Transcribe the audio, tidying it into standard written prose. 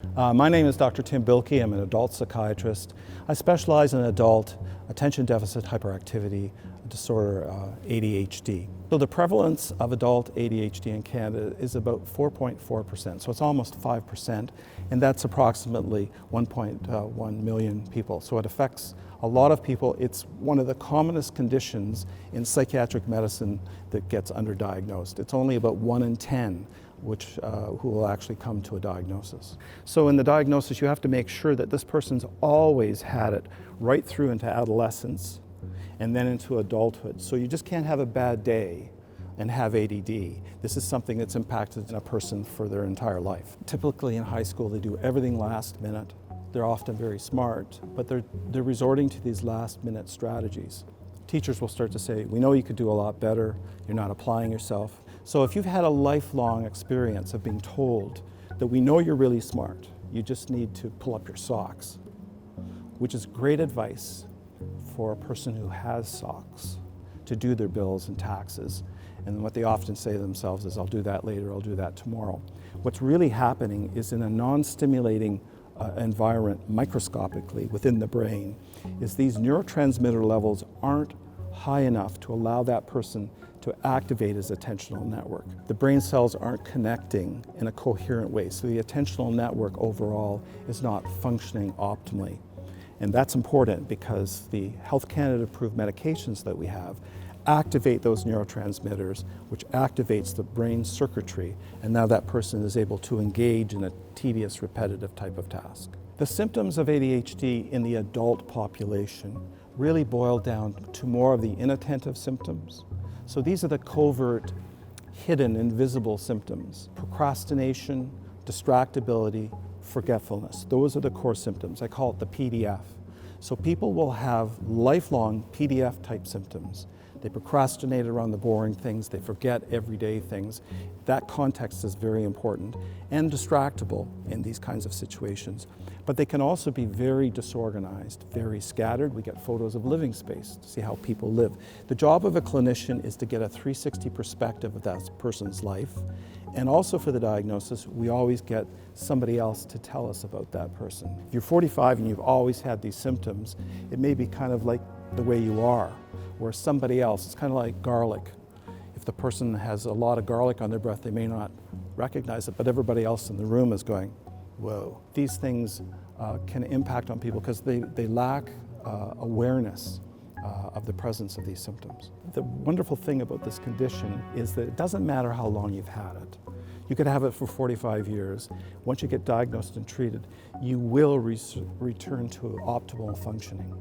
My name is Dr. Tim Bilkey. I'm an adult psychiatrist. I specialize in adult attention deficit hyperactivity disorder, ADHD. So the prevalence of adult ADHD in Canada is about 4.4%, so it's almost 5%, and that's approximately 1.1 million people. So it affects a lot of people. It's one of the commonest conditions in psychiatric medicine that gets underdiagnosed. It's only about 1 in 10 who will actually come to a diagnosis. So in the diagnosis, you have to make sure that this person's always had it right through into adolescence and then into adulthood. So you just can't have a bad day and have ADD. This is something that's impacted a person for their entire life. Typically in high school, they do everything last minute. They're often very smart, but they're resorting to these last minute strategies. Teachers will start to say, we know you could do a lot better, you're not applying yourself. So if you've had a lifelong experience of being told that we know you're really smart, you just need to pull up your socks, which is great advice for a person who has socks to do their bills and taxes. And what they often say to themselves is, I'll do that later, I'll do that tomorrow. What's really happening is in a non-stimulating environment microscopically within the brain is these neurotransmitter levels aren't high enough to allow that person to activate his attentional network. The brain cells aren't connecting in a coherent way, so the attentional network overall is not functioning optimally. And that's important because the Health Canada approved medications that we have activate those neurotransmitters, which activates the brain circuitry, and now that person is able to engage in a tedious, repetitive type of task. The symptoms of ADHD in the adult population really boil down to more of the inattentive symptoms. So these are the covert, hidden, invisible symptoms: procrastination, distractibility, forgetfulness. Those are the core symptoms. I call it the PDF. So people will have lifelong PDF type symptoms. They procrastinate around the boring things, they forget everyday things. That context is very important and distractible in these kinds of situations. But they can also be very disorganized, very scattered. We get photos of living space to see how people live. The job of a clinician is to get a 360 perspective of that person's life. And also for the diagnosis, we always get somebody else to tell us about that person. If you're 45 and you've always had these symptoms, it may be kind of like the way you are, where somebody else, it's kind of like garlic. If the person has a lot of garlic on their breath, they may not recognize it, but everybody else in the room is going, whoa. These things can impact on people because they lack awareness of the presence of these symptoms. The wonderful thing about this condition is that it doesn't matter how long you've had it. You could have it for 45 years. Once you get diagnosed and treated, you will return to optimal functioning.